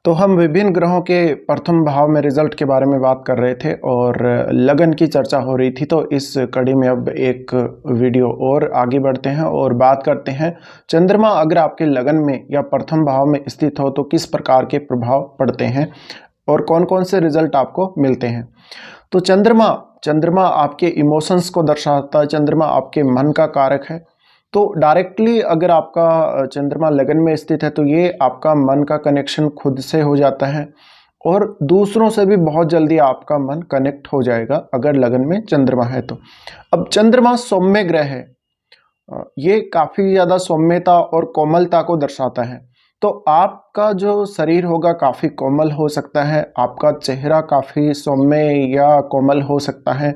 तो हम विभिन्न ग्रहों के प्रथम भाव में रिजल्ट के बारे में बात कर रहे थे और लगन की चर्चा हो रही थी। तो इस कड़ी में अब एक वीडियो और आगे बढ़ते हैं और बात करते हैं चंद्रमा अगर आपके लगन में या प्रथम भाव में स्थित हो तो किस प्रकार के प्रभाव पड़ते हैं और कौन कौन से रिजल्ट आपको मिलते हैं। तो चंद्रमा आपके इमोशंस को दर्शाता है। चंद्रमा आपके मन का कारक है। तो डायरेक्टली अगर आपका चंद्रमा लगन में स्थित है तो ये आपका मन का कनेक्शन खुद से हो जाता है और दूसरों से भी बहुत जल्दी आपका मन कनेक्ट हो जाएगा अगर लगन में चंद्रमा है तो। अब चंद्रमा सौम्य ग्रह है। ये काफ़ी ज़्यादा सौम्यता और कोमलता को दर्शाता है। तो आपका जो शरीर होगा काफ़ी कोमल हो सकता है, आपका चेहरा काफ़ी सौम्य या कोमल हो सकता है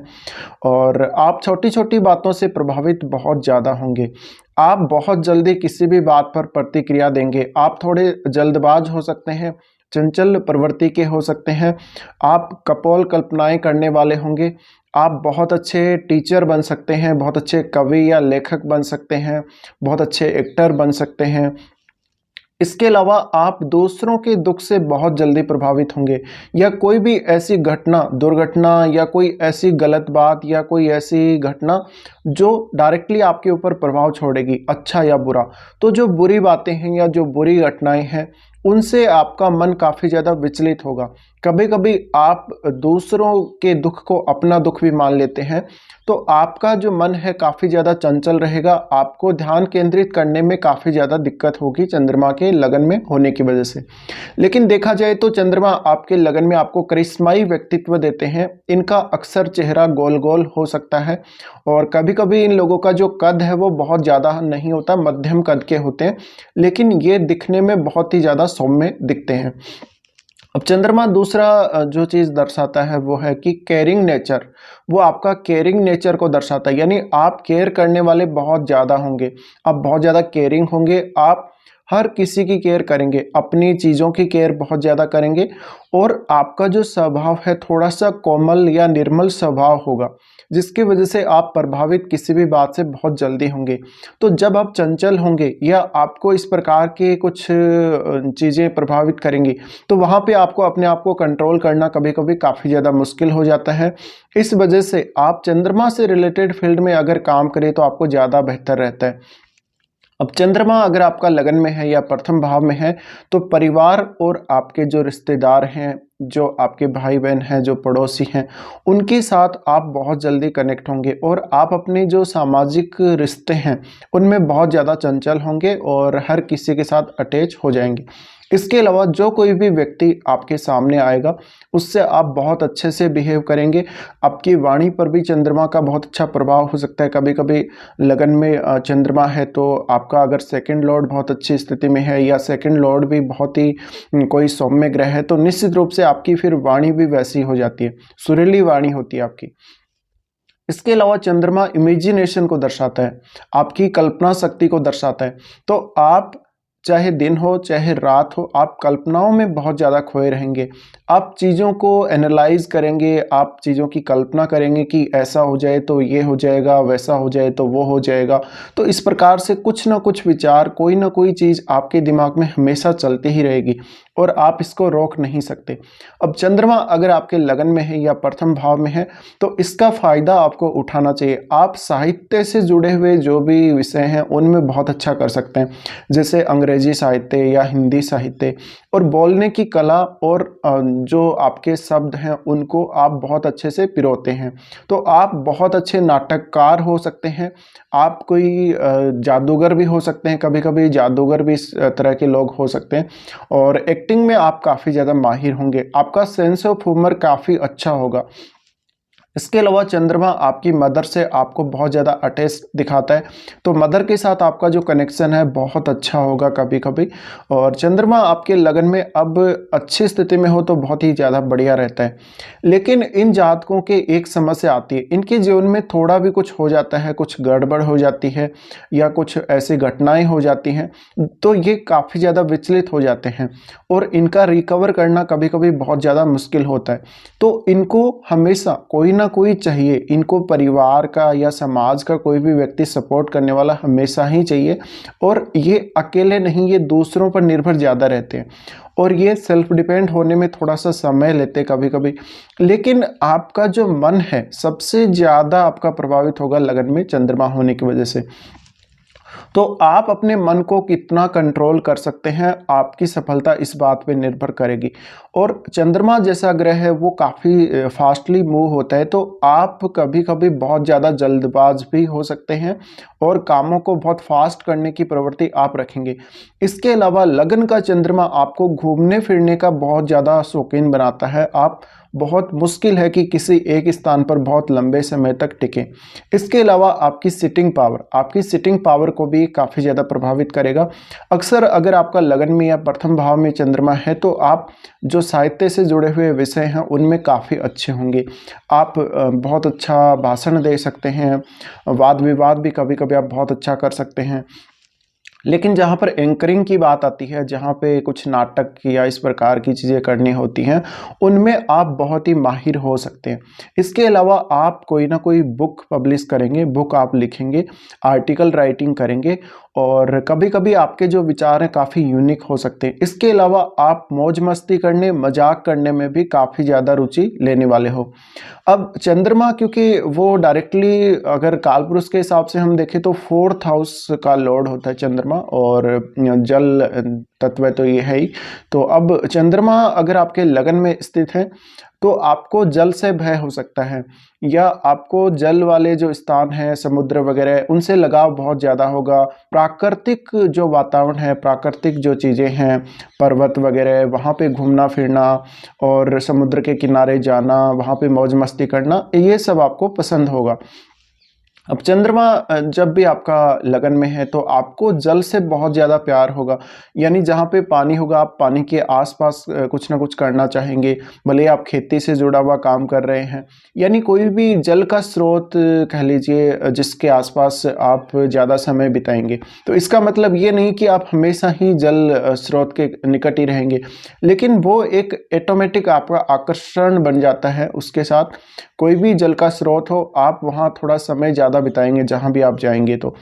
और आप छोटी छोटी बातों से प्रभावित बहुत ज़्यादा होंगे। आप बहुत जल्दी किसी भी बात पर प्रतिक्रिया देंगे। आप थोड़े जल्दबाज हो सकते हैं, चंचल प्रवृत्ति के हो सकते हैं, आप कपोल कल्पनाएं करने वाले होंगे। आप बहुत अच्छे टीचर बन सकते हैं, बहुत अच्छे कवि या लेखक बन सकते हैं, बहुत अच्छे एक्टर बन सकते हैं। इसके अलावा आप दूसरों के दुख से बहुत जल्दी प्रभावित होंगे या कोई भी ऐसी घटना, दुर्घटना या कोई ऐसी गलत बात या कोई ऐसी घटना जो डायरेक्टली आपके ऊपर प्रभाव छोड़ेगी, अच्छा या बुरा। तो जो बुरी बातें हैं या जो बुरी घटनाएं हैं उनसे आपका मन काफ़ी ज़्यादा विचलित होगा। कभी कभी आप दूसरों के दुख को अपना दुख भी मान लेते हैं। तो आपका जो मन है काफ़ी ज़्यादा चंचल रहेगा। आपको ध्यान केंद्रित करने में काफ़ी ज़्यादा दिक्कत होगी चंद्रमा के लगन में होने की वजह से। लेकिन देखा जाए तो चंद्रमा आपके लगन में आपको करिश्माई व्यक्तित्व देते हैं। इनका अक्सर चेहरा गोल गोल हो सकता है और कभी कभी इन लोगों का जो कद है वो बहुत ज़्यादा नहीं होता, मध्यम कद के होते हैं, लेकिन ये दिखने में बहुत ही ज़्यादा सौम्य दिखते हैं। अब चंद्रमा दूसरा जो चीज़ दर्शाता है वो है कि केयरिंग नेचर। वो आपका केयरिंग नेचर को दर्शाता है, यानी आप केयर करने वाले बहुत ज़्यादा होंगे, आप बहुत ज़्यादा केयरिंग होंगे, आप हर किसी की केयर करेंगे, अपनी चीज़ों की केयर बहुत ज़्यादा करेंगे और आपका जो स्वभाव है थोड़ा सा कोमल या निर्मल स्वभाव होगा, जिसकी वजह से आप प्रभावित किसी भी बात से बहुत जल्दी होंगे। तो जब आप चंचल होंगे या आपको इस प्रकार के कुछ चीज़ें प्रभावित करेंगी तो वहाँ पे आपको अपने आप को कंट्रोल करना कभी कभी काफ़ी ज़्यादा मुश्किल हो जाता है। इस वजह से आप चंद्रमा से रिलेटेड फील्ड में अगर काम करें तो आपको ज़्यादा बेहतर रहता है। अब चंद्रमा अगर आपका लगन में है या प्रथम भाव में है तो परिवार और आपके जो रिश्तेदार हैं, जो आपके भाई बहन हैं, जो पड़ोसी हैं, उनके साथ आप बहुत जल्दी कनेक्ट होंगे और आप अपने जो सामाजिक रिश्ते हैं उनमें बहुत ज़्यादा चंचल होंगे और हर किसी के साथ अटैच हो जाएंगे। इसके अलावा जो कोई भी व्यक्ति आपके सामने आएगा उससे आप बहुत अच्छे से बिहेव करेंगे। आपकी वाणी पर भी चंद्रमा का बहुत अच्छा प्रभाव हो सकता है। कभी कभी लगन में चंद्रमा है तो आपका अगर सेकंड लॉर्ड बहुत अच्छी स्थिति में है या सेकंड लॉर्ड भी बहुत ही कोई सौम्य ग्रह है तो निश्चित रूप से आपकी फिर वाणी भी वैसी हो जाती है, सुरीली वाणी होती है आपकी। इसके अलावा चंद्रमा इमेजिनेशन को दर्शाता है, आपकी कल्पना शक्ति को दर्शाता है। तो आप चाहे दिन हो चाहे रात हो, आप कल्पनाओं में बहुत ज़्यादा खोए रहेंगे। आप चीज़ों को एनालाइज करेंगे, आप चीज़ों की कल्पना करेंगे कि ऐसा हो जाए तो ये हो जाएगा, वैसा हो जाए तो वो हो जाएगा। तो इस प्रकार से कुछ ना कुछ विचार, कोई ना कोई चीज़ आपके दिमाग में हमेशा चलती ही रहेगी और आप इसको रोक नहीं सकते। अब चंद्रमा अगर आपके लगन में है या प्रथम भाव में है तो इसका फ़ायदा आपको उठाना चाहिए। आप साहित्य से जुड़े हुए जो भी विषय हैं उनमें बहुत अच्छा कर सकते हैं, जैसे अंग्रेजी साहित्य या हिंदी साहित्य, और बोलने की कला और जो आपके शब्द हैं उनको आप बहुत अच्छे से पिरोते हैं। तो आप बहुत अच्छे नाटककार हो सकते हैं, आप कोई जादूगर भी हो सकते हैं, कभी कभी जादूगर भी इस तरह के लोग हो सकते हैं, और एक्टिंग में आप काफ़ी ज़्यादा माहिर होंगे। आपका सेंस ऑफ ह्यूमर काफ़ी अच्छा होगा। इसके अलावा चंद्रमा आपकी मदर से आपको बहुत ज़्यादा अटैच दिखाता है, तो मदर के साथ आपका जो कनेक्शन है बहुत अच्छा होगा कभी कभी। और चंद्रमा आपके लगन में अब अच्छी स्थिति में हो तो बहुत ही ज़्यादा बढ़िया रहता है। लेकिन इन जातकों के एक समस्या आती है, इनके जीवन में थोड़ा भी कुछ हो जाता है, कुछ गड़बड़ हो जाती है या कुछ ऐसी घटनाएं हो जाती हैं तो ये काफ़ी ज़्यादा विचलित हो जाते हैं और इनका रिकवर करना कभी कभी बहुत ज़्यादा मुश्किल होता है। तो इनको हमेशा कोई ना कोई चाहिए, इनको परिवार का या समाज का कोई भी व्यक्ति सपोर्ट करने वाला हमेशा ही चाहिए। और ये अकेले नहीं, ये दूसरों पर निर्भर ज़्यादा रहते हैं और ये सेल्फ डिपेंड होने में थोड़ा सा समय लेते कभी कभी। लेकिन आपका जो मन है सबसे ज़्यादा आपका प्रभावित होगा लगन में चंद्रमा होने की वजह से। तो आप अपने मन को कितना कंट्रोल कर सकते हैं, आपकी सफलता इस बात पे निर्भर करेगी। और चंद्रमा जैसा ग्रह है वो काफ़ी फास्टली मूव होता है, तो आप कभी कभी बहुत ज़्यादा जल्दबाज भी हो सकते हैं और कामों को बहुत फास्ट करने की प्रवृत्ति आप रखेंगे। इसके अलावा लगन का चंद्रमा आपको घूमने फिरने का बहुत ज़्यादा शौकीन बनाता है। आप बहुत मुश्किल है कि किसी एक स्थान पर बहुत लंबे समय तक टिकें। इसके अलावा आपकी सिटिंग पावर को भी काफ़ी ज़्यादा प्रभावित करेगा। अक्सर अगर आपका लगन में या प्रथम भाव में चंद्रमा है तो आप जो साहित्य से जुड़े हुए विषय हैं उनमें काफ़ी अच्छे होंगे। आप बहुत अच्छा भाषण दे सकते हैं, वाद विवाद भी कभी कभी आप बहुत अच्छा कर सकते हैं। लेकिन जहाँ पर एंकरिंग की बात आती है, जहाँ पे कुछ नाटक या इस प्रकार की चीज़ें करनी होती हैं, उनमें आप बहुत ही माहिर हो सकते हैं। इसके अलावा आप कोई ना कोई बुक पब्लिश करेंगे, बुक आप लिखेंगे, आर्टिकल राइटिंग करेंगे और कभी कभी आपके जो विचार हैं काफ़ी यूनिक हो सकते हैं। इसके अलावा आप मौज मस्ती करने, मजाक करने में भी काफ़ी ज़्यादा रुचि लेने वाले हो। अब चंद्रमा क्योंकि वो डायरेक्टली अगर कालपुरुष के हिसाब से हम देखें तो 4th हाउस का लॉर्ड होता है चंद्रमा, और जल तत्व तो ये है ही। तो अब चंद्रमा अगर आपके लगन में स्थित है तो आपको जल से भय हो सकता है, या आपको जल वाले जो स्थान हैं, समुद्र वगैरह, उनसे लगाव बहुत ज़्यादा होगा। प्राकृतिक जो वातावरण है, प्राकृतिक जो चीज़ें हैं, पर्वत वगैरह, वहाँ पे घूमना फिरना और समुद्र के किनारे जाना, वहाँ पे मौज मस्ती करना, ये सब आपको पसंद होगा। अब चंद्रमा जब भी आपका लगन में है तो आपको जल से बहुत ज़्यादा प्यार होगा। यानी जहाँ पे पानी होगा आप पानी के आसपास कुछ ना कुछ करना चाहेंगे, भले ही आप खेती से जुड़ा हुआ काम कर रहे हैं। यानी कोई भी जल का स्रोत कह लीजिए जिसके आसपास आप ज़्यादा समय बिताएंगे। तो इसका मतलब ये नहीं कि आप हमेशा ही जल स्रोत के निकट ही रहेंगे, लेकिन वो एक ऑटोमेटिक आपका आकर्षण बन जाता है उसके साथ। कोई भी जल का स्रोत हो, आप वहाँ थोड़ा समय ज़्यादा बिताएंगे जहाँ भी आप जाएंगे। तो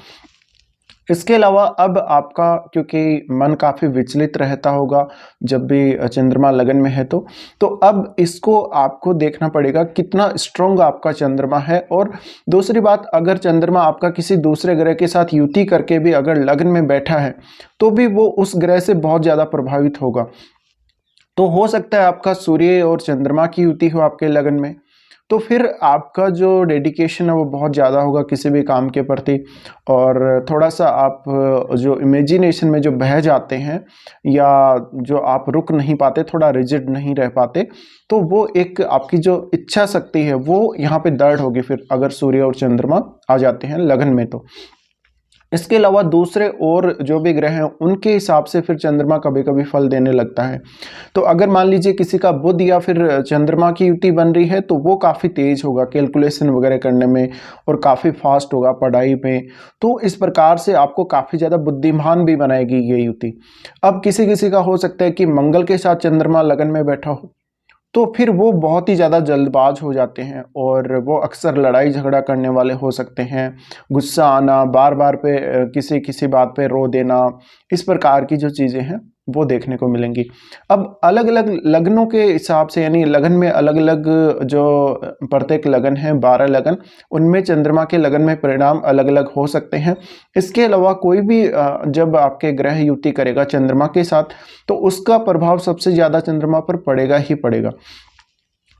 इसके अलावा अब आपका क्योंकि मन काफ़ी विचलित रहता होगा जब भी चंद्रमा लगन में है, तो अब इसको आपको देखना पड़ेगा कितना स्ट्रोंग आपका चंद्रमा है। और दूसरी बात, अगर चंद्रमा आपका किसी दूसरे ग्रह के साथ युति करके भी अगर लगन में बैठा है तो भी वो उस ग्रह से बहुत ज़्यादा प्रभावित होगा। तो हो सकता है आपका सूर्य और चंद्रमा की युति हो आपके लगन में, तो फिर आपका जो डेडिकेशन है वो बहुत ज़्यादा होगा किसी भी काम के प्रति। और थोड़ा सा आप जो इमेजिनेशन में जो बह जाते हैं, या जो आप रुक नहीं पाते, थोड़ा रिजिड नहीं रह पाते, तो वो एक आपकी जो इच्छा शक्ति है वो यहाँ पे दृढ़ होगी फिर अगर सूर्य और चंद्रमा आ जाते हैं लगन में। तो इसके अलावा दूसरे और जो भी ग्रह हैं उनके हिसाब से फिर चंद्रमा कभी कभी फल देने लगता है। तो अगर मान लीजिए किसी का बुध या फिर चंद्रमा की युति बन रही है तो वो काफ़ी तेज होगा कैलकुलेशन वगैरह करने में और काफ़ी फास्ट होगा पढ़ाई में। तो इस प्रकार से आपको काफ़ी ज़्यादा बुद्धिमान भी बनाएगी ये युति। अब किसी किसी का हो सकता है कि मंगल के साथ चंद्रमा लगन में बैठा हो, तो फिर वो बहुत ही ज़्यादा जल्दबाज हो जाते हैं और वो अक्सर लड़ाई झगड़ा करने वाले हो सकते हैं। गुस्सा आना, बार बार पे किसी किसी बात पे रो देना, इस प्रकार की जो चीज़ें हैं वो देखने को मिलेंगी। अब अलग अलग लग्नों के हिसाब से, यानी लगन में अलग अलग जो प्रत्येक लगन है 12 लगन, उनमें चंद्रमा के लगन में परिणाम अलग अलग हो सकते हैं। इसके अलावा कोई भी जब आपके ग्रह युति करेगा चंद्रमा के साथ तो उसका प्रभाव सबसे ज़्यादा चंद्रमा पर पड़ेगा ही पड़ेगा।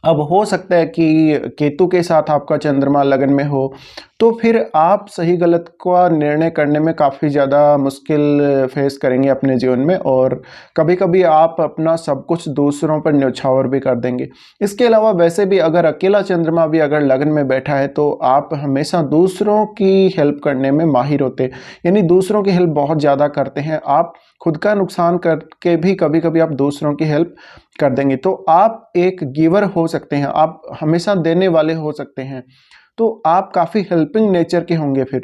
अब हो सकता है कि केतु के साथ आपका चंद्रमा लगन में हो तो फिर आप सही गलत का निर्णय करने में काफ़ी ज़्यादा मुश्किल फेस करेंगे अपने जीवन में, और कभी कभी आप अपना सब कुछ दूसरों पर न्यौछावर भी कर देंगे। इसके अलावा वैसे भी अगर अकेला चंद्रमा भी अगर लगन में बैठा है तो आप हमेशा दूसरों की हेल्प करने में माहिर होते हैं, यानी दूसरों की हेल्प बहुत ज़्यादा करते हैं। आप खुद का नुकसान करके भी कभी कभी आप दूसरों की हेल्प कर देंगे। तो आप एक गिवर हो सकते हैं, आप हमेशा देने वाले हो सकते हैं, तो आप काफ़ी हेल्पिंग नेचर के होंगे फिर।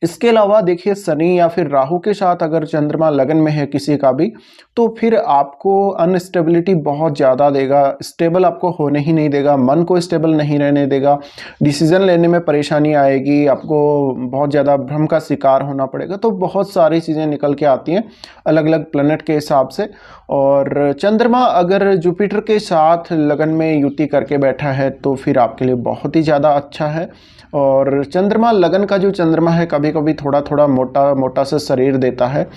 इसके अलावा देखिए शनि या फिर राहु के साथ अगर चंद्रमा लगन में है किसी का भी, तो फिर आपको अनस्टेबिलिटी बहुत ज़्यादा देगा, स्टेबल आपको होने ही नहीं देगा, मन को स्टेबल नहीं रहने देगा, डिसीजन लेने में परेशानी आएगी, आपको बहुत ज़्यादा भ्रम का शिकार होना पड़ेगा। तो बहुत सारी चीज़ें निकल के आती हैं अलग अलग प्लैनेट के हिसाब से। और चंद्रमा अगर जुपिटर के साथ लगन में युति करके बैठा है तो फिर आपके लिए बहुत ही ज़्यादा अच्छा है। और चंद्रमा लगन का जो चंद्रमा है कभी कभी थोड़ा थोड़ा मोटा मोटा सा शरीर देता है,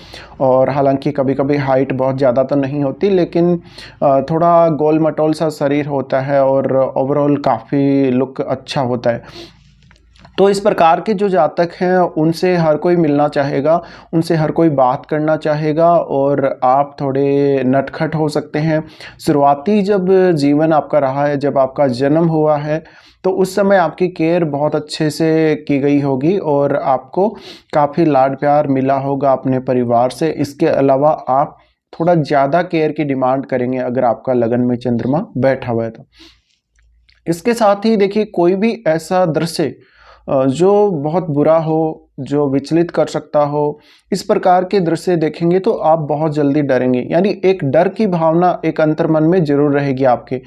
और हालांकि कभी कभी हाइट बहुत ज़्यादा तो नहीं होती, लेकिन थोड़ा गोल मटोल सा शरीर होता है और ओवरऑल काफ़ी लुक अच्छा होता है। तो इस प्रकार के जो जातक हैं उनसे हर कोई मिलना चाहेगा, उनसे हर कोई बात करना चाहेगा, और आप थोड़े नटखट हो सकते हैं। शुरुआती जब जीवन आपका रहा है, जब आपका जन्म हुआ है, तो उस समय आपकी केयर बहुत अच्छे से की गई होगी और आपको काफ़ी लाड प्यार मिला होगा अपने परिवार से। इसके अलावा आप थोड़ा ज़्यादा केयर की डिमांड करेंगे अगर आपका लगन में चंद्रमा बैठा हुआ है तो। इसके साथ ही देखिए कोई भी ऐसा दृश्य जो बहुत बुरा हो, जो विचलित कर सकता हो, इस प्रकार के दृश्य देखेंगे तो आप बहुत जल्दी डरेंगे। यानी एक डर की भावना एक अंतर्मन में जरूर रहेगी आपके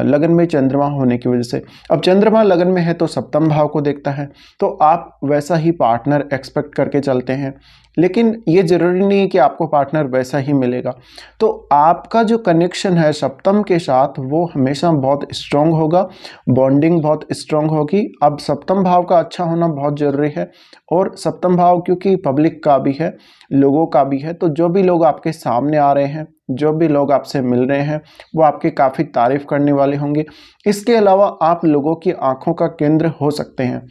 लगन में चंद्रमा होने की वजह से। अब चंद्रमा लगन में है तो सप्तम भाव को देखता है, तो आप वैसा ही पार्टनर एक्सपेक्ट करके चलते हैं, लेकिन ये जरूरी नहीं है कि आपको पार्टनर वैसा ही मिलेगा। तो आपका जो कनेक्शन है सप्तम के साथ वो हमेशा बहुत स्ट्रांग होगा, बॉन्डिंग बहुत स्ट्रांग होगी। अब सप्तम भाव का अच्छा होना बहुत ज़रूरी है, और सप्तम भाव क्योंकि पब्लिक का भी है, लोगों का भी है, तो जो भी लोग आपके सामने आ रहे हैं, जो भी लोग आपसे मिल रहे हैं, वो आपकी काफ़ी तारीफ करने वाले होंगे। इसके अलावा आप लोगों की आंखों का केंद्र हो सकते हैं।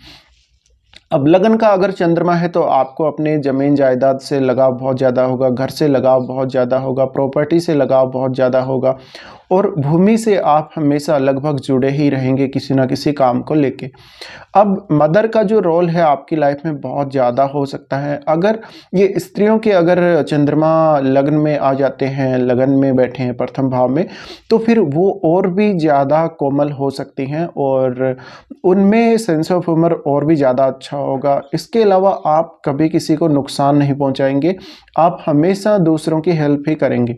अब लगन का अगर चंद्रमा है तो आपको अपने ज़मीन जायदाद से लगाव बहुत ज़्यादा होगा, घर से लगाव बहुत ज़्यादा होगा, प्रॉपर्टी से लगाव बहुत ज़्यादा होगा, और भूमि से आप हमेशा लगभग जुड़े ही रहेंगे किसी ना किसी काम को लेके। अब मदर का जो रोल है आपकी लाइफ में बहुत ज़्यादा हो सकता है। अगर ये स्त्रियों के अगर चंद्रमा लगन में आ जाते हैं, लगन में बैठे हैं प्रथम भाव में, तो फिर वो और भी ज़्यादा कोमल हो सकती हैं और उनमें सेंस ऑफ ह्यूमर और भी ज़्यादा अच्छा होगा। इसके अलावा आप कभी किसी को नुकसान नहीं पहुंचाएंगे, आप हमेशा दूसरों की हेल्प ही करेंगे।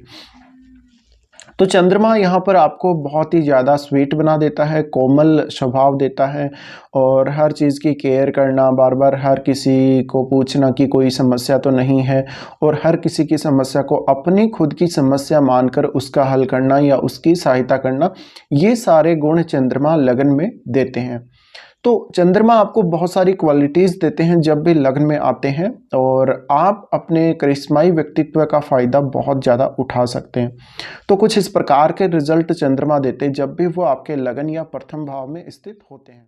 तो चंद्रमा यहाँ पर आपको बहुत ही ज़्यादा स्वीट बना देता है, कोमल स्वभाव देता है, और हर चीज़ की केयर करना, बार बार हर किसी को पूछना कि कोई समस्या तो नहीं है, और हर किसी की समस्या को अपनी खुद की समस्या मानकर उसका हल करना या उसकी सहायता करना, ये सारे गुण चंद्रमा लगन में देते हैं। तो चंद्रमा आपको बहुत सारी क्वालिटीज़ देते हैं जब भी लग्न में आते हैं, और आप अपने करिश्माई व्यक्तित्व का फ़ायदा बहुत ज़्यादा उठा सकते हैं। तो कुछ इस प्रकार के रिजल्ट चंद्रमा देते हैं जब भी वो आपके लगन या प्रथम भाव में स्थित होते हैं।